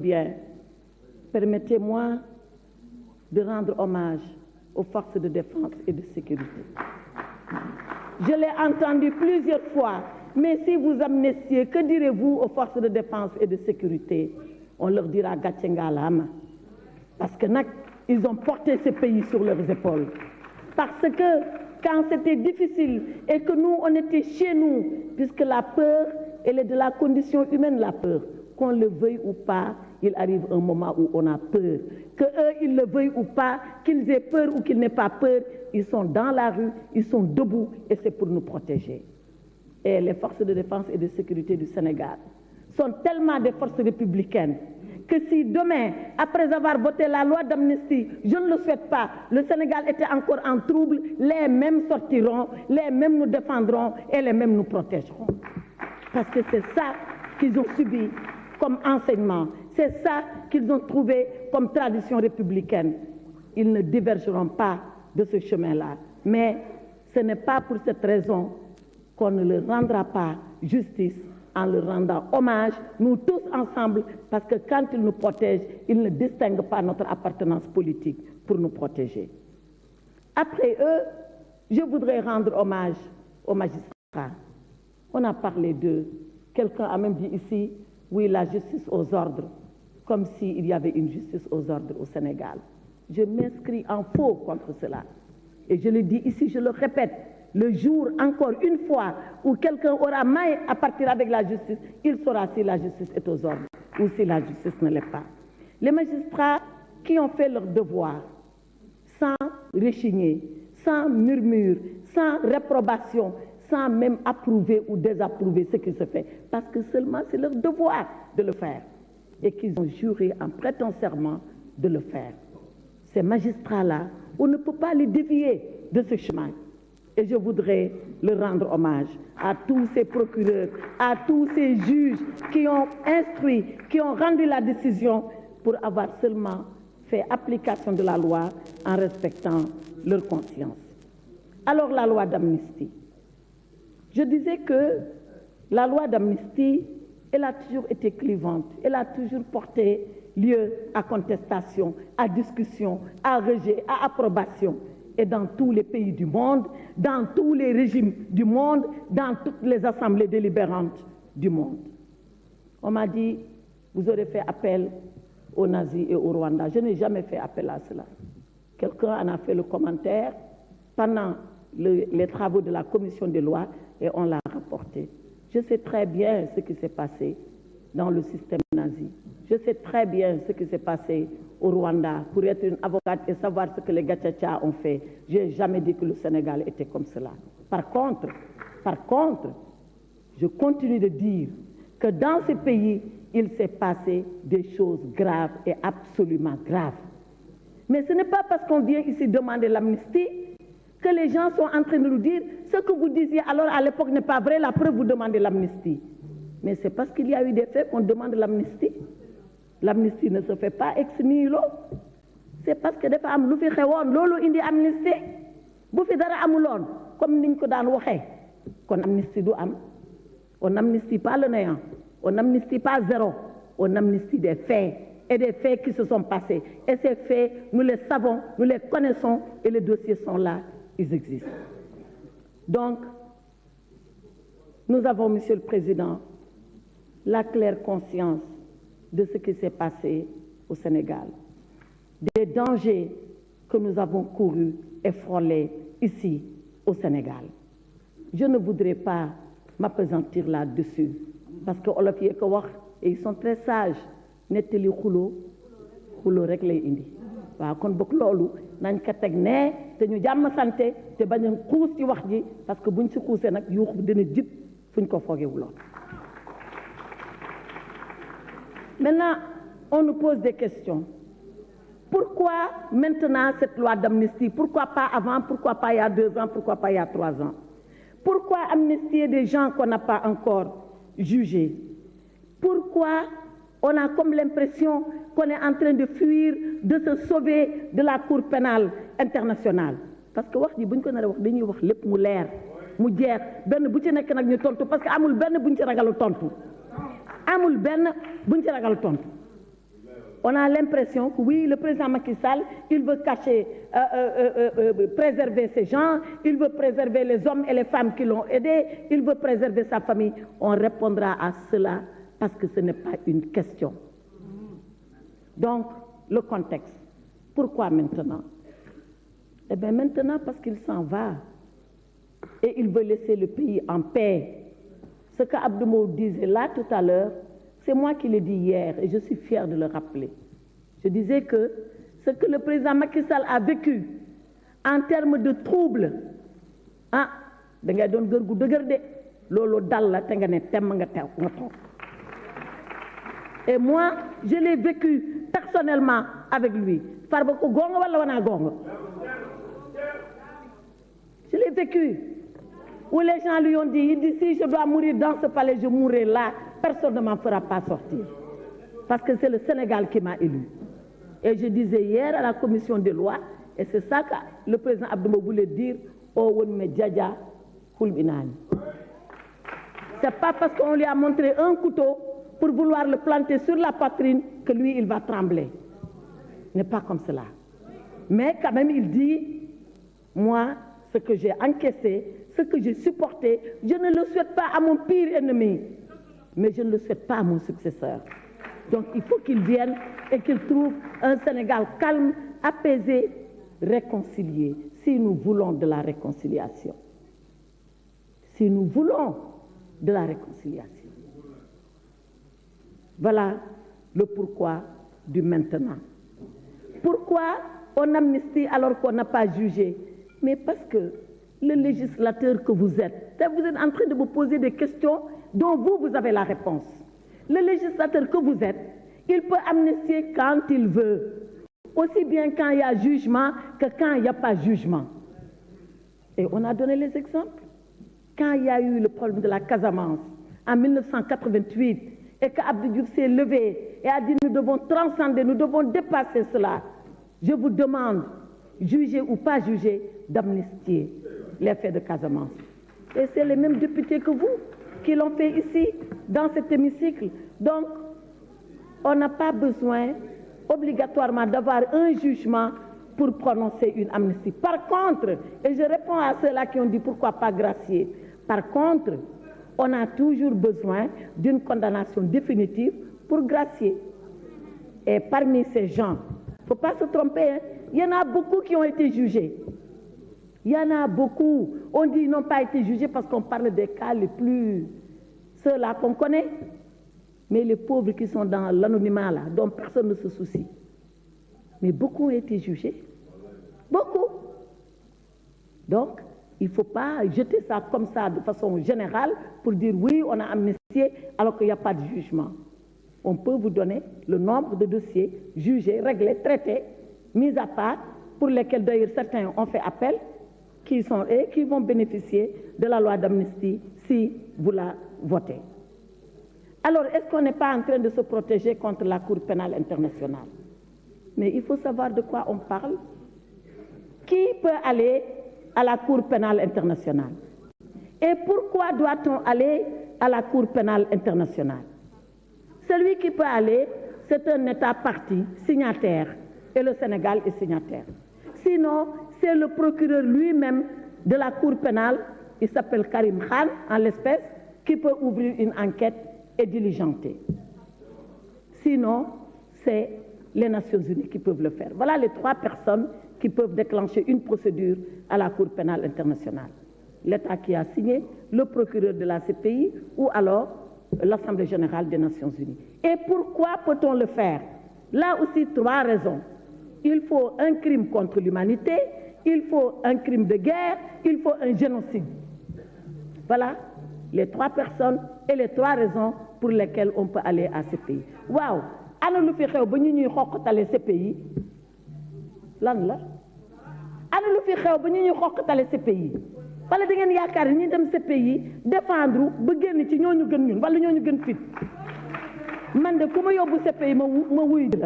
Bien, permettez-moi de rendre hommage aux forces de défense et de sécurité. Je l'ai entendu plusieurs fois, mais si vous amnestiez, que direz-vous aux forces de défense et de sécurité? On leur dira gàcce ngalaama, parce que ils ont porté ce pays sur leurs épaules. Parce que quand c'était difficile et que nous, on était chez nous, puisque la peur, elle est de la condition humaine, la peur. Qu'on le veuille ou pas, il arrive un moment où on a peur. Que eux, ils le veuillent ou pas, qu'ils aient peur ou qu'ils n'aient pas peur, ils sont dans la rue, ils sont debout et c'est pour nous protéger. Et les forces de défense et de sécurité du Sénégal sont tellement des forces républicaines que si demain, après avoir voté la loi d'amnistie, je ne le souhaite pas, le Sénégal était encore en trouble, les mêmes sortiront, les mêmes nous défendront et les mêmes nous protégeront. Parce que c'est ça qu'ils ont subi comme enseignement, c'est ça qu'ils ont trouvé comme tradition républicaine. Ils ne divergeront pas de ce chemin-là. Mais ce n'est pas pour cette raison qu'on ne leur rendra pas justice en leur rendant hommage, nous tous ensemble, parce que quand ils nous protègent, ils ne distinguent pas notre appartenance politique pour nous protéger. Après eux, je voudrais rendre hommage aux magistrats. On a parlé d'eux. Quelqu'un a même dit ici, oui, la justice aux ordres, comme s'il y avait une justice aux ordres au Sénégal. Je m'inscris en faux contre cela. Et je le dis ici, je le répète, le jour, encore une fois, où quelqu'un aura maille à partir avec la justice, il saura si la justice est aux ordres ou si la justice ne l'est pas. Les magistrats qui ont fait leur devoir, sans rechigner, sans murmure, sans réprobation, sans même approuver ou désapprouver ce qui se fait, parce que seulement c'est leur devoir de le faire, et qu'ils ont juré en prêtant serment de le faire. Ces magistrats-là, on ne peut pas les dévier de ce chemin. Et je voudrais leur rendre hommage à tous ces procureurs, à tous ces juges qui ont instruit, qui ont rendu la décision pour avoir seulement fait application de la loi en respectant leur conscience. Alors la loi d'amnistie. Je disais que la loi d'amnistie, elle a toujours été clivante, elle a toujours porté lieu à contestation, à discussion, à rejet, à approbation. Et dans tous les pays du monde, dans tous les régimes du monde, dans toutes les assemblées délibérantes du monde. On m'a dit, vous aurez fait appel aux nazis et au Rwanda. Je n'ai jamais fait appel à cela. Quelqu'un en a fait le commentaire pendant les travaux de la commission des lois et on l'a rapporté. Je sais très bien ce qui s'est passé dans le système nazi. Je sais très bien ce qui s'est passé au Rwanda pour être une avocate et savoir ce que les Gachacha ont fait. Je n'ai jamais dit que le Sénégal était comme cela. Par contre, je continue de dire que dans ce pays, il s'est passé des choses graves et absolument graves. Mais ce n'est pas parce qu'on vient ici demander l'amnistie que les gens sont en train de nous dire ce que vous disiez alors à l'époque n'est pas vrai, la preuve vous demandez l'amnistie. Mais c'est parce qu'il y a eu des faits qu'on demande l'amnistie. L'amnistie ne se fait pas ex nihilo. C'est parce que dafa am lu fi xewoon loolu indi amnistie bu fi dara amuloon comme niñ ko daan waxee kon amnistie du am. On n'amnistie pas le néant, on n'amnistie pas zéro, on amnistie des faits et des faits qui se sont passés. Et ces faits, nous les savons, nous les connaissons et les dossiers sont là, ils existent. Donc, nous avons, Monsieur le Président, la claire conscience de ce qui s'est passé au Sénégal, des dangers que nous avons courus et frôlés ici au Sénégal. Je ne voudrais pas m'appesantir là-dessus, parce que Olof yi ko wax et ils sont très sages, nettali xulo rek lay indi. Waaw kon bokk loolu nañ ko teg ne te ñu jàmm sante te bañ a xuus ci wax ji parce que buñ ci xuusee nag yuuxu dina jib fuñ ko foogewuloon. Maintenant, on nous pose des questions. Pourquoi maintenant cette loi d'amnistie? Pourquoi pas avant? Pourquoi pas il y a 2 ans? Pourquoi pas il y a 3 ans? Pourquoi amnistier des gens qu'on n'a pas encore jugés? Pourquoi on a comme l'impression qu'on est en train de fuir, de se sauver de la Cour pénale internationale? Parce que wax ji buñ ko nar a wax dañuy wax lépp mu leer mu jeex benn bu ci nekk nag ñu tontu parce que amul benn buñ ci ragalu tontu. Amul benn buñ ci ragal tontu. on a l'impression que oui, le président Macky Sall, il veut cacher, préserver ces gens, il veut préserver les hommes et les femmes qui l'ont aidé, il veut préserver sa famille. On répondra à cela parce que ce n'est pas une question. Donc, le contexte. Pourquoi maintenant? Eh bien maintenant parce qu'il s'en va et il veut laisser le pays en paix. Ce qu'Abdou Mbow disait là tout à l'heure, c'est moi qui l'ai dit hier et je suis fière de le rappeler. Je disais que ce que le président Macky Sall a vécu en termes de troubles, da ngay doon gër gu dëgër de loolu dal la te nga ne temm nga toog. Et moi, je l'ai vécu personnellement avec lui. Farba ko gonga wala wana gonga. Je l'ai vécu. Où les gens lui ont dit, il dit si je dois mourir dans ce palais, je mourrai là. Personne ne m'en fera pas sortir. Parce que c'est le Sénégal qui m'a élu. Et je disais hier à la commission des lois, et c'est ça que le président Abdou Mbow voulait dire, c'est pas parce qu'on lui a montré un couteau pour vouloir le planter sur la poitrine que lui, il va trembler. Ce n'est pas comme cela. Mais quand même, il dit, moi, ce que j'ai encaissé, ce que j'ai supporté, je ne le souhaite pas à mon pire ennemi, mais je ne le souhaite pas à mon successeur. Donc, il faut qu'il vienne et qu'il trouve un Sénégal calme, apaisé, réconcilié, si nous voulons de la réconciliation. Si nous voulons de la réconciliation. Voilà le pourquoi du maintenant. Pourquoi on amnistie alors qu'on n'a pas jugé? Mais parce que le législateur que vous êtes en train de vous poser des questions dont vous avez la réponse. Le législateur que vous êtes, il peut amnistier quand il veut, aussi bien quand il y a jugement que quand il n'y a pas jugement. Et on a donné les exemples. Quand il y a eu le problème de la Casamance en 1988 et qu'Abdou Diouf s'est levé et a dit nous devons transcender, nous devons dépasser cela, je vous demande, juger ou pas juger, d'amnistier les faits de Casamance. Et c'est les mêmes députés que vous qui l'ont fait ici, dans cet hémicycle. Donc, on n'a pas besoin obligatoirement d'avoir un jugement pour prononcer une amnistie. Par contre, et je réponds à ceux-là qui ont dit pourquoi pas gracier, par contre, on a toujours besoin d'une condamnation définitive pour gracier. Et parmi ces gens, il ne faut pas se tromper, hein, il y en a beaucoup qui ont été jugés. Il y en a beaucoup. On dit qu'ils n'ont pas été jugés parce qu'on parle des cas les plus... ceux-là qu'on connaît. Mais les pauvres qui sont dans l'anonymat, là, dont personne ne se soucie. Mais beaucoup ont été jugés. Beaucoup. Donc, il ne faut pas jeter ça comme ça de façon générale pour dire oui, on a amnistié alors qu'il n'y a pas de jugement. On peut vous donner le nombre de dossiers jugés, réglés, traités, mis à part, pour lesquels d'ailleurs certains ont fait appel, qui vont bénéficier de la loi d'amnistie si vous la votez. Alors, est-ce qu'on n'est pas en train de se protéger contre la Cour pénale internationale? Mais il faut savoir de quoi on parle. Qui peut aller à la Cour pénale internationale? Et pourquoi doit-on aller à la Cour pénale internationale? Celui qui peut aller, c'est un État partie, signataire, et le Sénégal est signataire. Sinon, c'est le procureur lui-même de la Cour pénale, il s'appelle Karim Khan en l'espèce, qui peut ouvrir une enquête et diligenter. Sinon, c'est les Nations Unies qui peuvent le faire. Voilà les 3 personnes qui peuvent déclencher une procédure à la Cour pénale internationale. L'État qui a signé, le procureur de la CPI ou alors l'Assemblée générale des Nations Unies. Et pourquoi peut-on le faire? Là aussi, 3 raisons. Il faut un crime contre l'humanité, il faut un crime de guerre, il faut un génocide. Voilà les 3 personnes et les 3 raisons pour lesquelles on peut aller à ces pays. Waouh! Ana lu fi xew ba ñu ñuy xoqatale ces pays lan la? Ana lu fi xew ba ñu ñuy xoqatale ces pays wala da ngeen yaakaar ni ñi dem ces pays défendre ba génn ci ñooñu gën ñun wala ñooñu gën fit man de ku ma yóbbu ces pays ma wuyu la